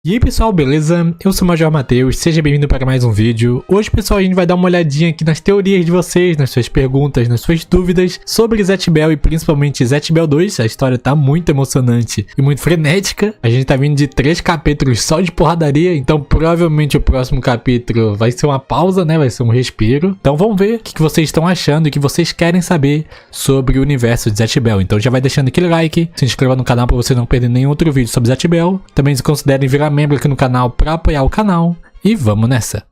E aí pessoal, beleza? Eu sou o Major Matheus, seja bem-vindo para mais um vídeo. Hoje pessoal, a gente vai dar uma olhadinha aqui nas teorias de vocês, nas suas perguntas, nas suas dúvidas sobre Zatch-Bell e principalmente Zatch-Bell 2. A história tá muito emocionante e muito frenética. A gente tá vindo de 3 capítulos só de porradaria, então provavelmente o próximo capítulo vai ser uma pausa, né? Vai ser um respiro. Então vamos ver o que vocês estão achando e o que vocês querem saber sobre o universo de Zatch-Bell. Então já vai deixando aquele like, se inscreva no canal para você não perder nenhum outro vídeo sobre Zatch-Bell. Também se considerem virar membro aqui no canal para apoiar o canal e vamos nessa.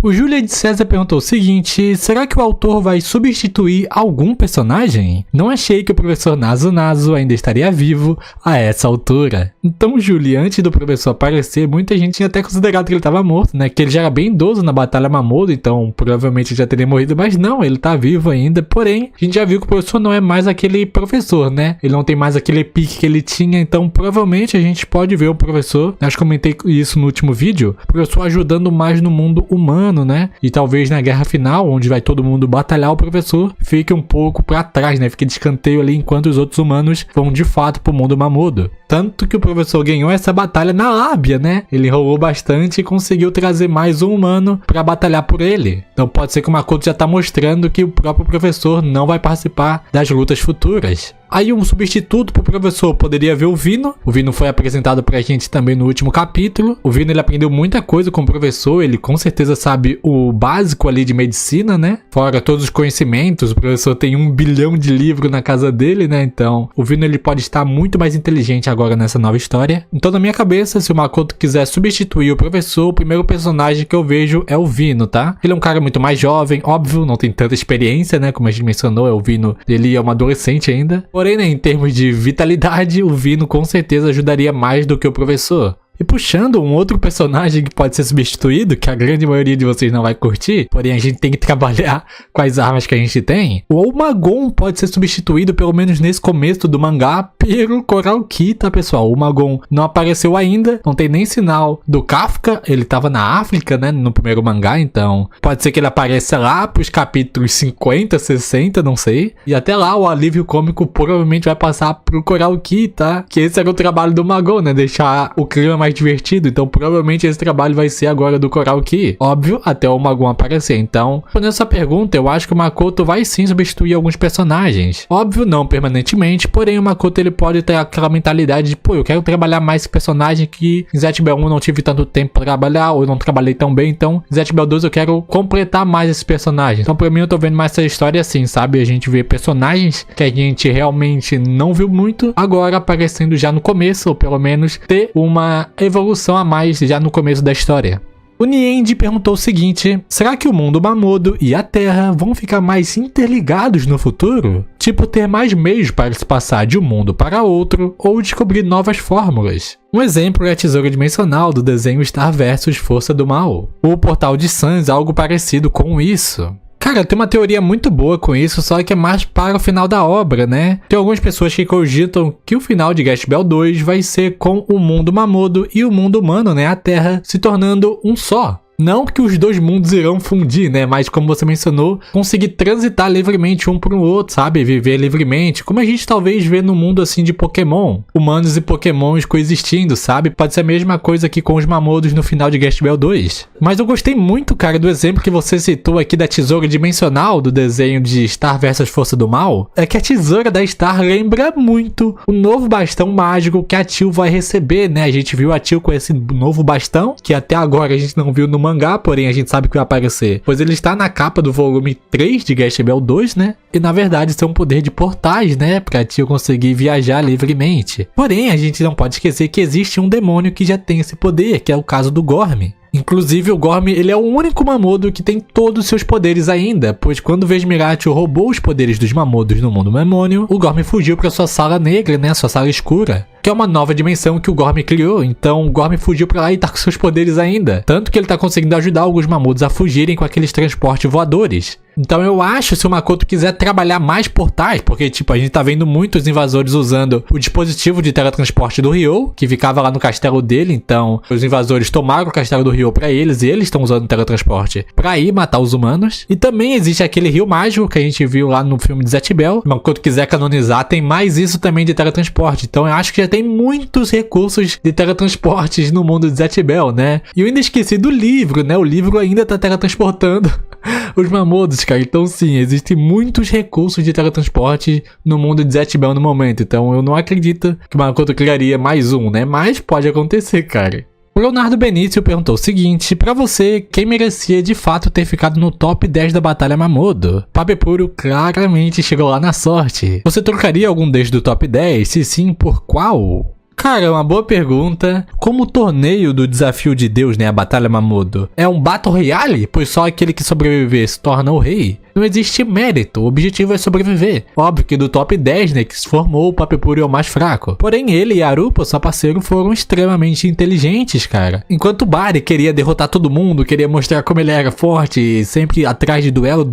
O Julia de César perguntou o seguinte: será que o autor vai substituir algum personagem? Não achei que o professor Nazo ainda estaria vivo a essa altura. Então, Julia, antes do professor aparecer, muita gente tinha até considerado que ele estava morto, né? Que ele já era bem idoso na Batalha Mamoru, então provavelmente já teria morrido, mas não, ele tá vivo ainda. Porém, a gente já viu que o professor não é mais aquele professor, né? Ele não tem mais aquele pique que ele tinha, então provavelmente a gente pode ver o professor, acho que comentei isso no último vídeo, o professor ajudando mais no mundo humano, né? E talvez na guerra final, onde vai todo mundo batalhar, o professor fique um pouco pra trás, né? Fique de escanteio ali enquanto os outros humanos vão de fato pro mundo Mamoru. Tanto que o professor ganhou essa batalha na lábia, né? Ele rolou bastante e conseguiu trazer mais um humano pra batalhar por ele. Então pode ser que o Makoto já tá mostrando que o próprio professor não vai participar das lutas futuras. Aí um substituto pro professor poderia ver o Vino. O Vino foi apresentado pra gente também no último capítulo. O Vino, ele aprendeu muita coisa com o professor, ele com certeza sabe o básico ali de medicina, né? Fora todos os conhecimentos, o professor tem 1 bilhão de livros na casa dele, né? Então o Vino, ele pode estar muito mais inteligente agora nessa nova história. Então na minha cabeça, se o Makoto quiser substituir o professor, o primeiro personagem que eu vejo é o Vino, tá? Ele é um cara muito mais jovem, óbvio, não tem tanta experiência, né? Como a gente mencionou, é o Vino, ele é um adolescente ainda. Porém, né, em termos de vitalidade, o Vino com certeza ajudaria mais do que o professor. E puxando um outro personagem que pode ser substituído, que a grande maioria de vocês não vai curtir, porém a gente tem que trabalhar com as armas que a gente tem, o Magon pode ser substituído, pelo menos nesse começo do mangá, pelo Coral Key, tá pessoal? O Magon não apareceu ainda, não tem nem sinal do Kafka, ele tava na África, né, no primeiro mangá, então pode ser que ele apareça lá pros capítulos 50, 60, não sei, e até lá o alívio cômico provavelmente vai passar pro Coral Key, tá? Que esse era o trabalho do Magon, né, deixar o clima mais divertido, então provavelmente esse trabalho vai ser agora do Coral Key, óbvio, até o Magon aparecer. Então, respondendo essa pergunta, eu acho que o Makoto vai sim substituir alguns personagens, óbvio, não permanentemente, porém o Makoto, ele pode ter aquela mentalidade de, pô, eu quero trabalhar mais esse personagem que em Zatch-Bell 1 não tive tanto tempo pra trabalhar, ou não trabalhei tão bem, então em Zatch-Bell 2 eu quero completar mais esses personagens. Então pra mim eu tô vendo mais essa história assim, sabe? A gente vê personagens que a gente realmente não viu muito, agora aparecendo já no começo, ou pelo menos ter uma evolução a mais já no começo da história. O Niendi perguntou o seguinte: será que o mundo Mamoru e a Terra vão ficar mais interligados no futuro? Tipo, ter mais meios para se passar de um mundo para outro ou descobrir novas fórmulas? Um exemplo é a tesoura dimensional do desenho Star vs Força do Mal. O Portal de Sans é algo parecido com isso. Cara, tem uma teoria muito boa com isso, só que é mais para o final da obra, né? Tem algumas pessoas que cogitam que o final de Zatch-Bell 2 vai ser com o mundo Mamoru e o mundo humano, né? A Terra se tornando um só. Não que os dois mundos irão fundir, né? Mas como você mencionou, conseguir transitar livremente um para o outro, sabe? Viver livremente. Como a gente talvez vê no mundo assim de Pokémon. Humanos e Pokémons coexistindo, sabe? Pode ser a mesma coisa aqui com os Mamoros no final de Zatch-Bell 2. Mas eu gostei muito, cara, do exemplo que você citou aqui da tesoura dimensional do desenho de Star vs Força do Mal. É que a tesoura da Star lembra muito o novo bastão mágico que a Tio vai receber, né? A gente viu a Tio com esse novo bastão, que até agora a gente não viu no mangá, porém a gente sabe que vai aparecer, pois ele está na capa do volume 3 de Zatch-Bell 2, né? E na verdade isso é um poder de portais, né? Pra Tio conseguir viajar livremente. Porém, a gente não pode esquecer que existe um demônio que já tem esse poder, que é o caso do Gorm. Inclusive o Gorm, ele é o único Mamoru que tem todos os seus poderes ainda, pois quando Vesmiracho roubou os poderes dos Mamoros no mundo Memônio, o Gorm fugiu para sua sala negra, né, sua sala escura. que é uma nova dimensão que o Gorm criou. Então o Gorm fugiu pra lá e tá com seus poderes ainda. Tanto que ele tá conseguindo ajudar alguns Mamodos a fugirem com aqueles transportes voadores. Então eu acho, se o Makoto quiser trabalhar mais portais, porque tipo, a gente tá vendo muitos invasores usando o dispositivo de teletransporte do Ryo, que ficava lá no castelo dele, então os invasores tomaram o castelo do Ryo pra eles, e eles estão usando o teletransporte pra ir matar os humanos. E também existe aquele rio mágico que a gente viu lá no filme de Zatch Bell. Se o Makoto quiser canonizar, tem mais isso também de teletransporte. Então eu acho que já tem muitos recursos de teletransportes no mundo de Zatch Bell, né? E eu ainda esqueci do livro, né? O livro ainda tá teletransportando os Mamodos, cara. Então sim, existem muitos recursos de teletransporte no mundo de Zatch Bell no momento. Então eu não acredito que o Makoto criaria mais um, né? Mas pode acontecer, cara. O Leonardo Benício perguntou o seguinte: pra você, quem merecia de fato ter ficado no top 10 da Batalha Mamodo? Papepuro claramente chegou lá na sorte. Você trocaria algum desde do top 10? Se sim, por qual? Cara, é uma boa pergunta. Como o torneio do Desafio de Deus, né, a Batalha Mamodo, é um Battle Royale, pois só aquele que sobreviver se torna o rei, não existe mérito, o objetivo é sobreviver. Óbvio que do top 10, né, que se formou, o Papepuro é o mais fraco. Porém, ele e Arupa, seu parceiro, foram extremamente inteligentes, cara. Enquanto o Bari queria derrotar todo mundo, queria mostrar como ele era forte, sempre atrás de duelo,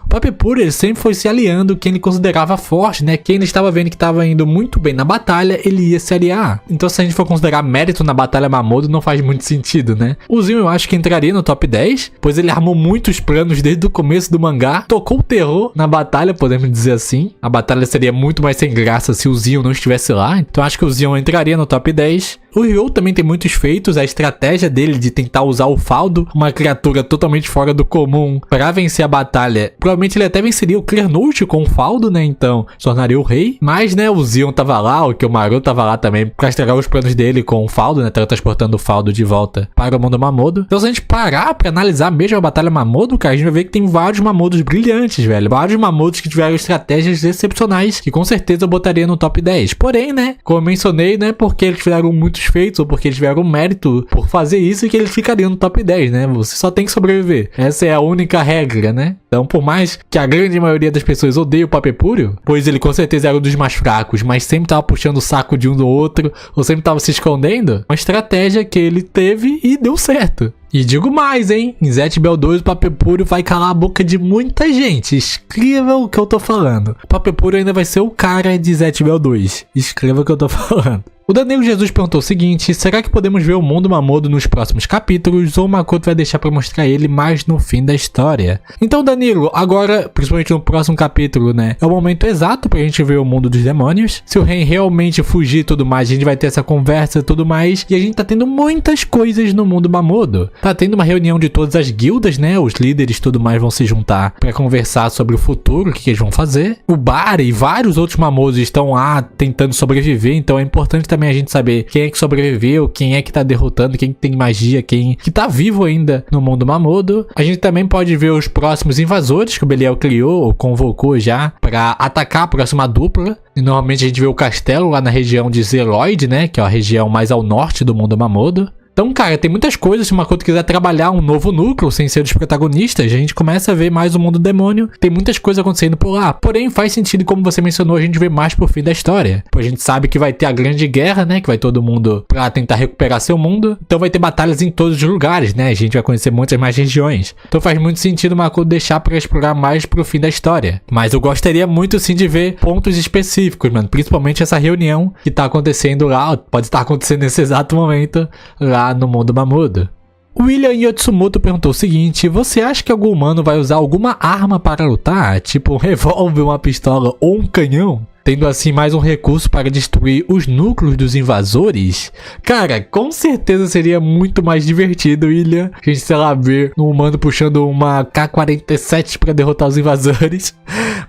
o Papepuro, ele sempre foi se aliando quem ele considerava forte, né? Quem ele estava vendo que estava indo muito bem na batalha, ele ia se aliar. Então, se a gente for considerar mérito na Batalha Mamodo, não faz muito sentido, né? O Zinho eu acho que entraria no top 10, pois ele armou muitos planos desde o começo do mangá, tocou o terror na batalha, podemos dizer assim. A batalha seria muito mais sem graça se o Zinho não estivesse lá, então acho que o Zinho entraria no top 10. O Ryo também tem muitos feitos, a estratégia dele de tentar usar o Faldo, uma criatura totalmente fora do comum, para vencer a batalha. Provavelmente ele até venceria o Clear Note com o Faldo, né, então se tornaria o rei. Mas, né, o Zinho tava lá, o Kyomaru tava lá também pra estragar os planos dele com o Faldo, né, transportando o Faldo de volta para o mundo Mamodo. Então se a gente parar pra analisar mesmo a batalha Mamodo, cara, a gente vai ver que tem vários Mamodos brilhantes, velho. Vários Mamodos que tiveram estratégias excepcionais, que com certeza eu botaria no top 10. Porém, né, como eu mencionei, né, porque eles tiveram muitos feitos, ou porque eles tiveram mérito por fazer isso, que eles ficariam no top 10, né? Você só tem que sobreviver. Essa é a única regra, né? Então, por mais que a grande maioria das pessoas odeie o Papepuro, pois ele com certeza era um dos mais fracos, mas sempre tava puxando o saco de um do outro, ou sempre tava se escondendo, uma estratégia que ele teve e deu certo. E digo mais, hein? Em Zatch Bell 2, o Papepuro vai calar a boca de muita gente. Escreva o que eu tô falando. O Papepuro ainda vai ser o cara de Zatch Bell 2. Escreva o que eu tô falando. O Danilo Jesus perguntou o seguinte: será que podemos ver o mundo Mamodo nos próximos capítulos, ou o Makoto vai deixar pra mostrar ele mais no fim da história? Então, Danilo, agora, principalmente no próximo capítulo, né, é o momento exato pra gente ver o mundo dos demônios. Se o Ren realmente fugir e tudo mais, a gente vai ter essa conversa e tudo mais, e a gente tá tendo muitas coisas no mundo Mamodo. Tá tendo uma reunião de todas as guildas, né, os líderes e tudo mais vão se juntar pra conversar sobre o futuro, o que eles vão fazer. O Bari e vários outros Mamodos estão lá tentando sobreviver, então é importante também a gente saber quem é que sobreviveu, quem é que tá derrotando, quem tem magia, quem que tá vivo ainda no mundo Mamodo. A gente também pode ver os próximos invasores que o Belial criou ou convocou já pra atacar a próxima dupla. E normalmente a gente vê o castelo lá na região de Zeroid, né, que é a região mais ao norte do mundo Mamodo. Então, cara, tem muitas coisas. Se o Makoto quiser trabalhar um novo núcleo sem ser dos protagonistas, a gente começa a ver mais o mundo demônio. Tem muitas coisas acontecendo por lá. Porém, faz sentido, como você mencionou, a gente vê mais pro fim da história. Pois a gente sabe que vai ter a grande guerra, né? Que vai todo mundo pra tentar recuperar seu mundo. Então vai ter batalhas em todos os lugares, né? A gente vai conhecer muitas mais regiões. Então faz muito sentido o Makoto deixar pra explorar mais pro fim da história. Mas eu gostaria muito, sim, de ver pontos específicos, mano. Principalmente essa reunião que tá acontecendo lá. Pode estar acontecendo nesse exato momento lá no mundo Mamodo. O William Yotsumoto perguntou o seguinte: você acha que algum humano vai usar alguma arma para lutar? Tipo um revólver, uma pistola ou um canhão? Tendo assim mais um recurso para destruir os núcleos dos invasores? Cara, com certeza seria muito mais divertido, William, a gente, sei lá, ver um humano puxando uma K-47 para derrotar os invasores.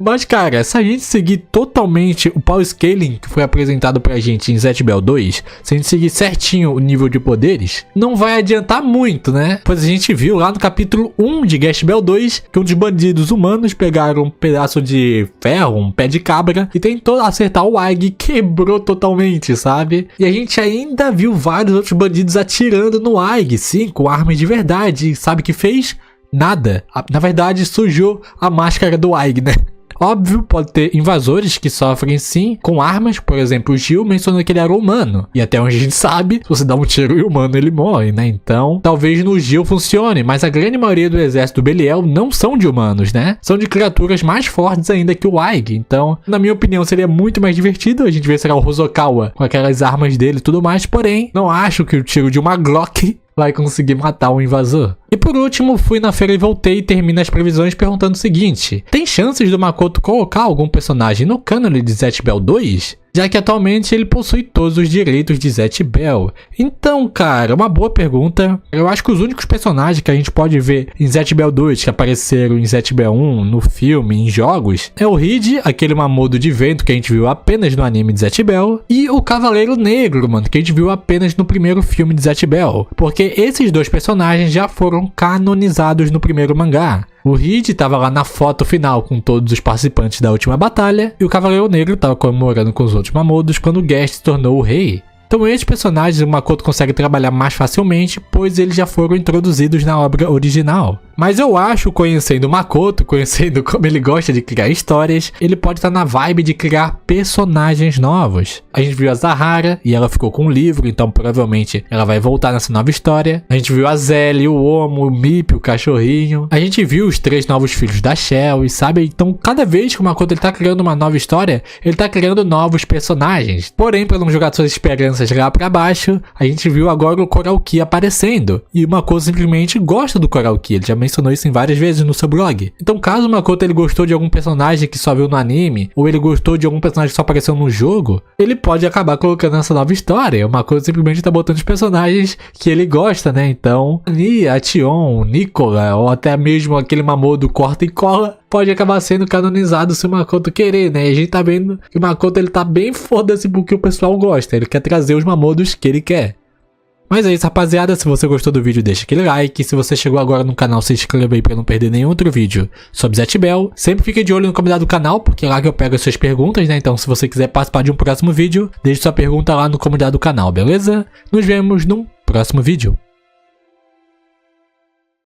Mas, cara, se a gente seguir totalmente o power scaling que foi apresentado pra gente em Zatch Bell 2, se a gente seguir certinho o nível de poderes, não vai adiantar muito, né? Pois a gente viu lá no capítulo 1 de Zatch Bell 2 que um dos bandidos humanos pegaram um pedaço de ferro, um pé de cabra, e tentou acertar o Aig, quebrou totalmente, sabe? E a gente ainda viu vários outros bandidos atirando no Aig, sim, com armas de verdade. Sabe o que fez? Nada. Na verdade, sujou a máscara do Aig, né? Óbvio, pode ter invasores que sofrem sim com armas, por exemplo, o Gil mencionou que ele era humano, e até onde a gente sabe, se você dá um tiro em humano ele morre, né? Então, talvez no Gil funcione, mas a grande maioria do exército do Belial não são de humanos, né? São de criaturas mais fortes ainda que o Aig, então, na minha opinião, seria muito mais divertido a gente ver, será o Hosokawa com aquelas armas dele e tudo mais, porém, não acho que o tiro de uma Glock vai conseguir matar um invasor. E por último, fui na feira e voltei e termino as previsões perguntando o seguinte: tem chances do Makoto colocar algum personagem no cânone de Zatch Bell 2? Já que atualmente ele possui todos os direitos de Zatch Bell. Então, cara, uma boa pergunta. Eu acho que os únicos personagens que a gente pode ver em Zatch Bell 2 que apareceram em Zatch Bell 1, no filme, em jogos, é o Reed, aquele mamodo de vento que a gente viu apenas no anime de Zatch Bell, e o Cavaleiro Negro, mano, que a gente viu apenas no primeiro filme de Zatch Bell. Porque esses dois personagens já foram canonizados no primeiro mangá. O Reed estava lá na foto final com todos os participantes da última batalha, e o Cavaleiro Negro estava comemorando com os outros mamodos quando o Guest se tornou o rei. Então esses personagens o Makoto consegue trabalhar mais facilmente, pois eles já foram introduzidos na obra original. Mas eu acho, conhecendo o Makoto, conhecendo como ele gosta de criar histórias, ele pode estar na vibe de criar personagens novos. A gente viu a Zahara e ela ficou com o livro, então provavelmente ela vai voltar nessa nova história. A gente viu a Zelly, o Omo, o Mip, o cachorrinho. A gente viu os 3 novos filhos da Shell, e sabe? Então cada vez que o Makoto ele tá criando uma nova história, ele tá criando novos personagens. Porém, para não jogar suas esperanças lá pra baixo, a gente viu agora o Koralki aparecendo. E o Makoto simplesmente gosta do Koralki, ele já mencionou isso em várias vezes no seu blog. Então caso o Makoto ele gostou de algum personagem que só viu no anime, ou ele gostou de algum personagem que só apareceu no jogo, ele pode acabar colocando essa nova história. O Makoto simplesmente tá botando os personagens que ele gosta, né? Então, a Nia, a Tion, o Nicola, ou até mesmo aquele mamodo corta e cola, pode acabar sendo canonizado se o Makoto querer, né? E a gente tá vendo que o Makoto ele tá bem foda-se porque o pessoal gosta. Ele quer trazer os mamodos que ele quer. Mas é isso, rapaziada. Se você gostou do vídeo, deixa aquele like. Se você chegou agora no canal, se inscreva aí pra não perder nenhum outro vídeo sobre Zatch Bell. Sempre fique de olho no comentário do canal, porque é lá que eu pego as suas perguntas, né? Então se você quiser participar de um próximo vídeo, deixe sua pergunta lá no comentário do canal, beleza? Nos vemos num próximo vídeo.